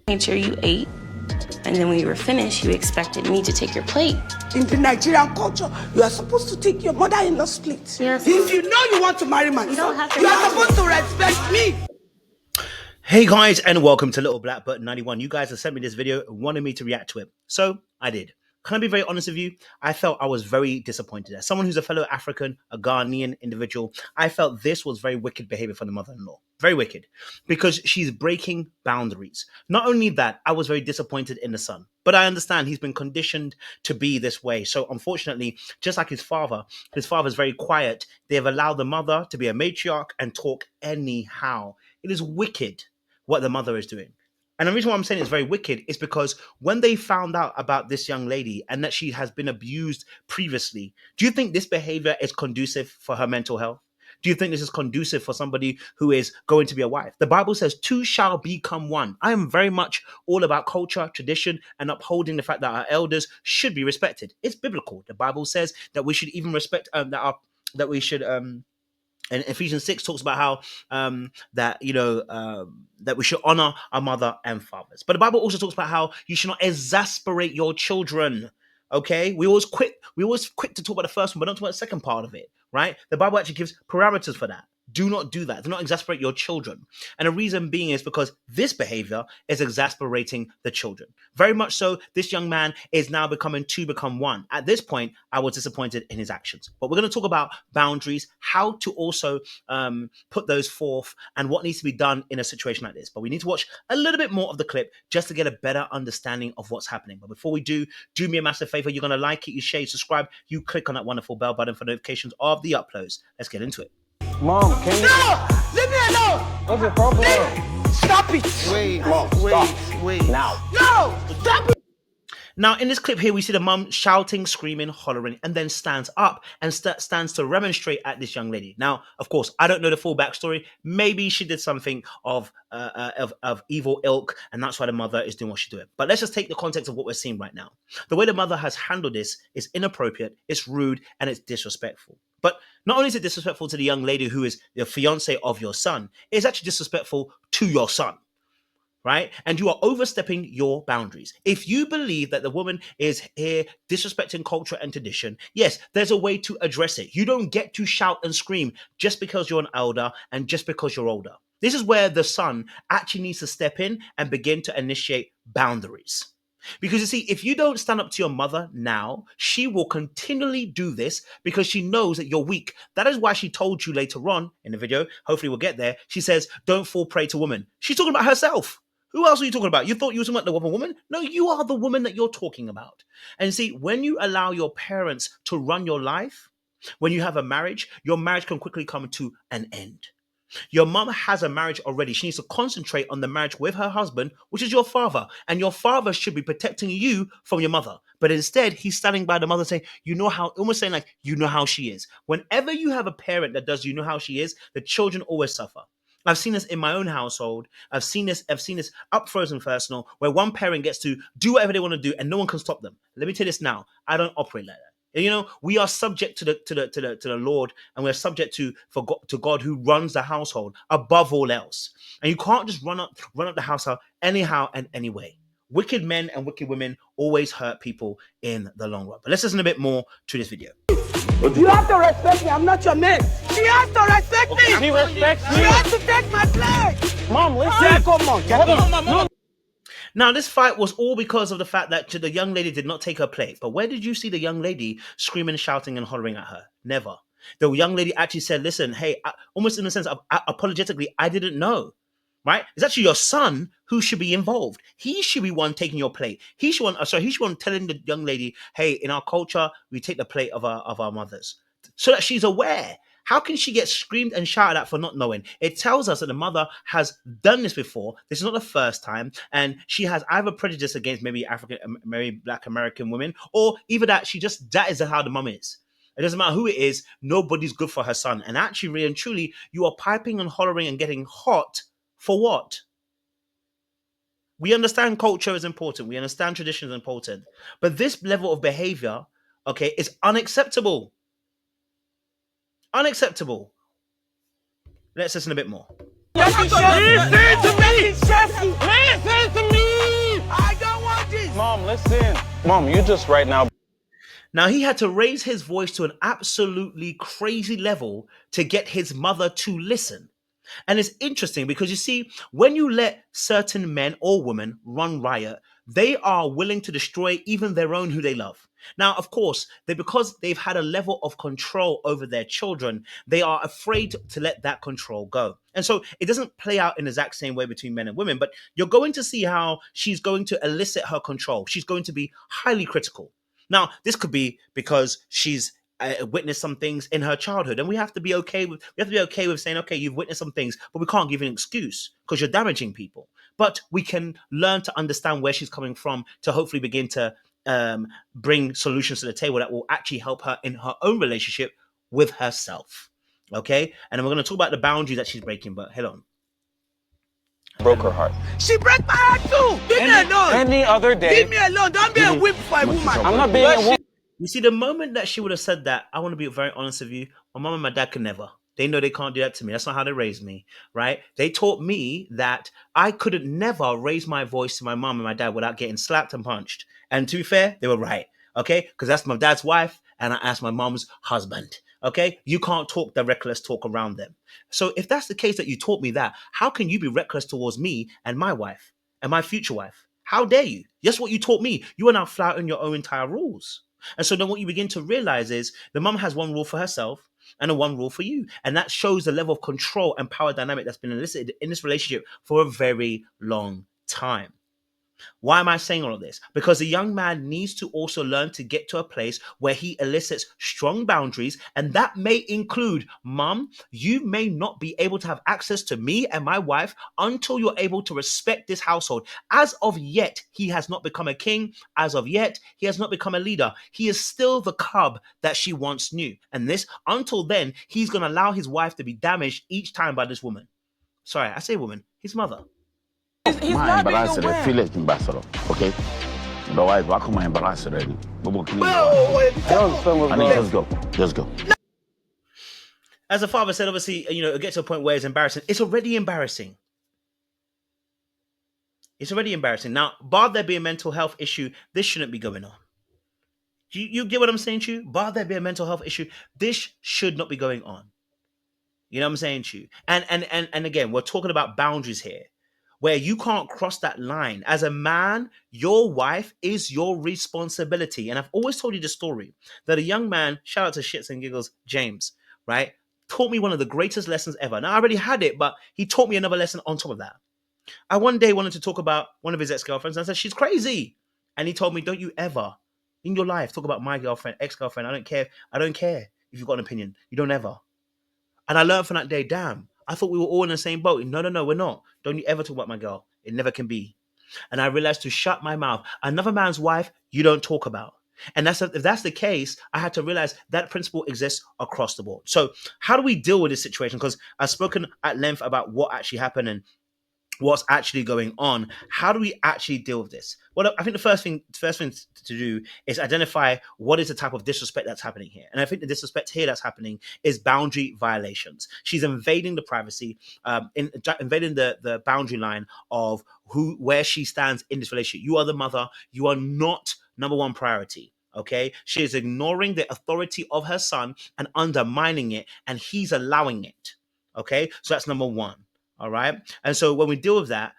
Made sure you ate, and then when you were finished, you expected me to take your plate. In the Nigerian culture, you are supposed to take your mother-in-law's plate. Yes. If you know you want to marry my son, you are supposed to respect me. Hey guys, and welcome to Little Black Button 91. You guys have sent me this video and wanted me to react to it, so I did. Can I be very honest with you? I felt I was very disappointed. As someone who's a fellow African, a Ghanaian individual, I felt this was very wicked behavior from the mother-in-law. Very wicked. Because she's breaking boundaries. Not only that, I was very disappointed in the son. But I understand he's been conditioned to be this way. So unfortunately, just like his father's very quiet. They have allowed the mother to be a matriarch and talk anyhow. It is wicked what the mother is doing. And the reason why I'm saying it's very wicked is because when they found out about this young lady and that she has been abused previously, do you think this behavior is conducive for her mental health? Do you think this is conducive for somebody who is going to be a wife? The Bible says two shall become one. I am very much all about culture, tradition, and upholding the fact that our elders should be respected. It's biblical. The Bible says that we should even respect and Ephesians 6 talks about how that we should honor our mother and fathers. But the Bible also talks about how you should not exasperate your children. Okay, we always quick to talk about the first one, but don't talk about the second part of it, right? The Bible actually gives parameters for that. Do not do that. Do not exasperate your children. And the reason being is because this behavior is exasperating the children. Very much so, this young man is now becoming one. At this point, I was disappointed in his actions. But we're going to talk about boundaries, how to also put those forth, and what needs to be done in a situation like this. But we need to watch a little bit more of the clip just to get a better understanding of what's happening. But before we do me a massive favor. You're going to like it, you share, you subscribe, you click on that wonderful bell button for notifications of the uploads. Let's get into it. Mom, can you? No! Leave me alone! What's your problem? Stop it! Wait, Mom, wait. Now. No! Stop it! Now, in this clip here, we see the mum shouting, screaming, hollering, and then stands up and stands to remonstrate at this young lady. Now, of course, I don't know the full backstory. Maybe she did something of evil ilk, and that's why the mother is doing what she's doing. But let's just take the context of what we're seeing right now. The way the mother has handled this is inappropriate, it's rude, and it's disrespectful. But not only is it disrespectful to the young lady who is the fiance of your son, it's actually disrespectful to your son. Right? And you are overstepping your boundaries. If you believe that the woman is here disrespecting culture and tradition, yes, there's a way to address it. You don't get to shout and scream just because you're an elder and just because you're older. This is where the son actually needs to step in and begin to initiate boundaries. Because you see, if you don't stand up to your mother now, she will continually do this because she knows that you're weak. That is why she told you later on in the video, hopefully we'll get there, she says, don't fall prey to women. She's talking about herself. Who else are you talking about? You thought you were talking about the woman? No, you are the woman that you're talking about. And see, when you allow your parents to run your life, when you have a marriage, your marriage can quickly come to an end. Your mom has a marriage already. She needs to concentrate on the marriage with her husband, which is your father. And your father should be protecting you from your mother. But instead, he's standing by the mother saying, almost saying like, you know how she is. Whenever you have a parent that does, you know how she is, the children always suffer. I've seen this in my own household. I've seen this up close and personal, where one parent gets to do whatever they want to do and no one can stop them. Let me tell you this now. I don't operate like that. You know, we are subject to the Lord, and we're subject to God who runs the household above all else. And you can't just run up the household anyhow and anyway. Wicked men and wicked women always hurt people in the long run. But let's listen a bit more to this video. You have to respect me. I'm not your man. She has to respect me. She respects She you. has to take my place. Mom, listen. Yeah, come on. Hold on. Now, this fight was all because of the fact that the young lady did not take her plate. But where did you see the young lady screaming, shouting, and hollering at her? Never. The young lady actually said, listen, hey, almost in the sense of apologetically, I didn't know. Right? It's actually your son who should be involved. He should be one taking your plate. He should be one telling the young lady, hey, in our culture, we take the plate of our mothers. So that she's aware. How can she get screamed and shouted at for not knowing? It tells us that the mother has done this before. This is not the first time. And she has either prejudice against maybe Black American women, or either that that is how the mum is. It doesn't matter who it is. Nobody's good for her son. And actually, really and truly, you are piping and hollering and getting hot for what? We understand culture is important. We understand tradition is important. But this level of behavior, okay, is unacceptable. Unacceptable. Let's listen a bit more. Listen to me. Listen to me. listen. Mom, you just right now. Now, he had to raise his voice to an absolutely crazy level to get his mother to listen. And it's interesting because you see, when you let certain men or women run riot, they are willing to destroy even their own who they love. Now, of course, because they've had a level of control over their children, they are afraid to let that control go. And so it doesn't play out in the exact same way between men and women, but you're going to see how she's going to elicit her control. She's going to be highly critical. Now, this could be because she's witnessed some things in her childhood, and we have to be okay with saying, okay, you've witnessed some things, but we can't give you an excuse because you're damaging people. But we can learn to understand where she's coming from to hopefully begin to bring solutions to the table that will actually help her in her own relationship with herself. Okay, and then we're going to talk about the boundary that she's breaking. But hold on. Broke her heart. She break my heart too. Leave me alone. Any other day. Leave me alone. Don't be a whip for a woman. I'm not being a woman. You see, the moment that she would have said that, I want to be very honest with you, my mom and my dad could never. They know they can't do that to me. That's not how they raised me, right? They taught me that I couldn't never raise my voice to my mom and my dad without getting slapped and punched. And to be fair, they were right, okay? Because that's my dad's wife and I asked my mom's husband, okay? You can't talk the reckless talk around them. So if that's the case that you taught me that, how can you be reckless towards me and my wife and my future wife? How dare you? That's what you taught me. You are now flouting your own entire rules. And so then what you begin to realize is the mum has one rule for herself and a one rule for you. And that shows the level of control and power dynamic that's been elicited in this relationship for a very long time. Why am I saying all of this? Because the young man needs to also learn to get to a place where he elicits strong boundaries. And that may include, Mom, you may not be able to have access to me and my wife until you're able to respect this household. As of yet, he has not become a king. As of yet, he has not become a leader. He is still the cub that she once knew. And this, until then, he's going to allow his wife to be damaged each time by this woman. Sorry, I say woman, his mother. He's not being a whip. Village ambassador, okay? The wife, I come ambassador. I don't understand what's I mean, going on. just go. As the father said, obviously, it gets to a point where it's embarrassing. It's already embarrassing. It's already embarrassing. Now, bar there be a mental health issue, this shouldn't be going on. You get what I'm saying to you? Bar there be a mental health issue, this should not be going on. You know what I'm saying to you? And again, we're talking about boundaries here, where you can't cross that line. As a man, your wife is your responsibility. And I've always told you the story that a young man, shout out to Shits and Giggles, James, right, taught me one of the greatest lessons ever. Now, I already had it, but he taught me another lesson on top of that. I one day wanted to talk about one of his ex-girlfriends, and I said, she's crazy. And he told me, don't you ever in your life talk about my girlfriend, ex-girlfriend. I don't care if you've got an opinion. You don't ever. And I learned from that day, damn, I thought we were all in the same boat. No, we're not. Don't you ever talk about my girl. It never can be. And I realized to shut my mouth. Another man's wife, you don't talk about. And if that's the case, I had to realize that principle exists across the board. So how do we deal with this situation? Because I've spoken at length about what actually happened and what's actually going on. How do we actually deal with this? Well, I think the first thing to do is identify what is the type of disrespect that's happening here. And I think the disrespect here that's happening is boundary violations. She's invading the privacy, invading the boundary line of where she stands in this relationship. You are the mother. You are not number one priority. Okay, she is ignoring the authority of her son and undermining it, and he's allowing it. Okay, so that's number one. All right. And so when we deal with that,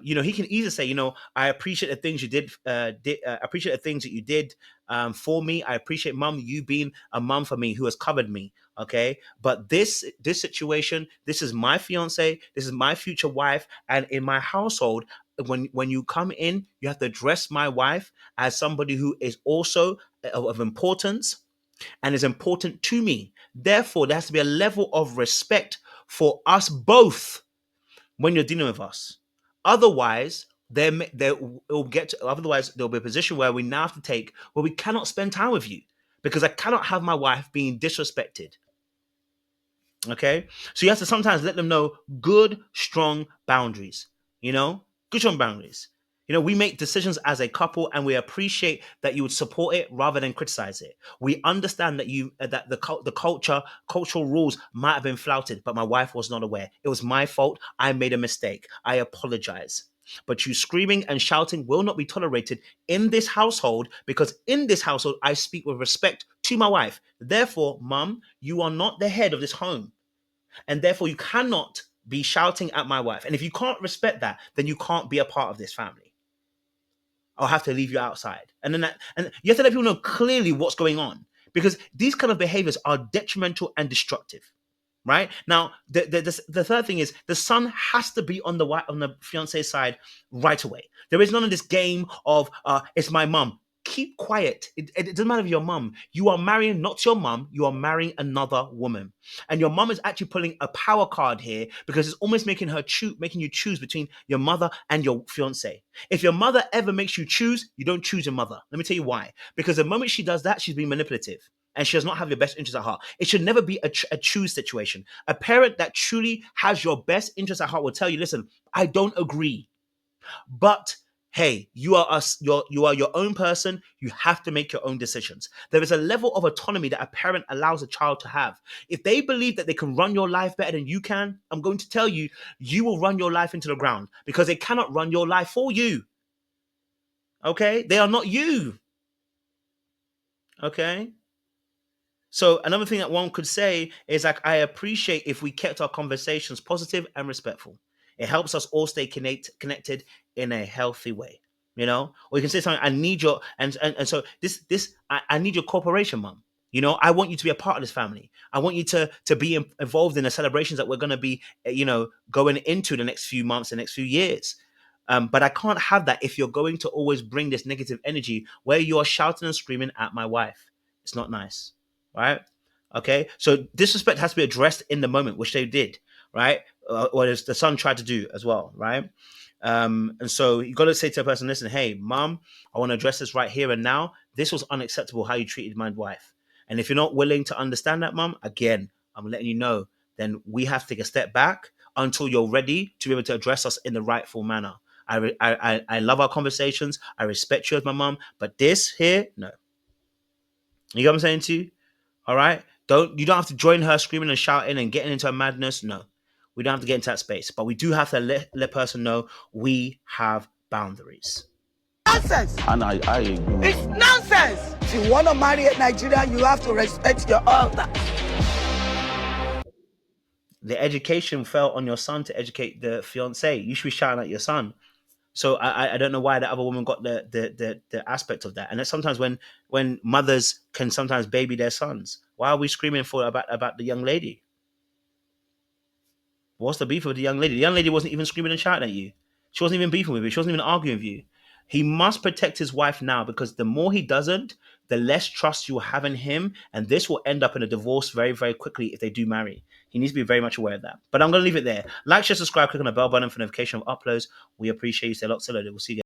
he can easily say, I appreciate the things you did. Appreciate the things that you did for me. I appreciate, Mom, you being a mom for me who has covered me. Okay. But this situation, this is my fiance. This is my future wife. And in my household, when you come in, you have to address my wife as somebody who is also of importance and is important to me. Therefore, there has to be a level of respect for us both when you're dealing with us. Otherwise, there'll be a position where we now have to take where we cannot spend time with you because I cannot have my wife being disrespected. Okay? So you have to sometimes let them know good, strong boundaries. Good, strong boundaries. We make decisions as a couple and we appreciate that you would support it rather than criticize it. We understand that the cultural rules might have been flouted, but my wife was not aware. It was my fault. I made a mistake. I apologize. But you screaming and shouting will not be tolerated in this household, because in this household, I speak with respect to my wife. Therefore, mum, you are not the head of this home. And therefore, you cannot be shouting at my wife. And if you can't respect that, then you can't be a part of this family. I'll have to leave you outside. And you have to let people know clearly what's going on, because these kind of behaviors are detrimental and destructive. Right now, the third thing is the son has to be on the fiance's side right away. There is none of this game of it's my mum. Keep quiet. It doesn't matter if your mum. You are marrying not your mum. You are marrying another woman, and your mum is actually pulling a power card here, because it's almost making you choose between your mother and your fiance. If your mother ever makes you choose, you don't choose your mother. Let me tell you why. Because the moment she does that, she's being manipulative. And she does not have your best interest at heart. It should never be a choose situation. A parent that truly has your best interest at heart will tell you, listen, I don't agree, but hey, you are your own person. You have to make your own decisions. There is a level of autonomy that a parent allows a child to have. If they believe that they can run your life better than you can, I'm going to tell you, you will run your life into the ground, because they cannot run your life for you. Okay? They are not you. Okay? So another thing that one could say is, like, I appreciate if we kept our conversations positive and respectful. It helps us all stay connected in a healthy way, you know. Or you can say something, I need your and so I need your cooperation, mum. You know, I want you to be a part of this family. I want you to be involved in the celebrations that we're going to be, going into the next few months, the next few years. But I can't have that if you're going to always bring this negative energy where you are shouting and screaming at my wife. It's not nice. Right? Okay. So disrespect has to be addressed in the moment, which they did, right? Or as the son tried to do as well, right? And so you got to say to a person, listen, hey, mom, I want to address this right here and now. This was unacceptable how you treated my wife. And if you're not willing to understand that, mom, again, I'm letting you know, then we have to take a step back until you're ready to be able to address us in the rightful manner. I love our conversations. I respect you as my mom, but this here, no. You know what I'm saying to you? All right. You don't have to join her screaming and shouting and getting into a madness. No, we don't have to get into that space, but we do have to let person know we have boundaries. Nonsense. And I agree. It's nonsense. If you want to marry a Nigerian, you have to respect your elder. The education fell on your son to educate the fiance. You should be shouting at your son. So I don't know why the other woman got the aspect of that. And that's sometimes when mothers can sometimes baby their sons. Why are we screaming about the young lady? What's the beef with the young lady? The young lady wasn't even screaming and shouting at you. She wasn't even beefing with you. She wasn't even arguing with you. He must protect his wife now, because the more he doesn't, the less trust you will have in him. And this will end up in a divorce very, very quickly if they do marry. He needs to be very much aware of that. But I'm going to leave it there. Like, share, subscribe, click on the bell button for notification of uploads. We appreciate you. Stay locked, loaded. We'll see you guys.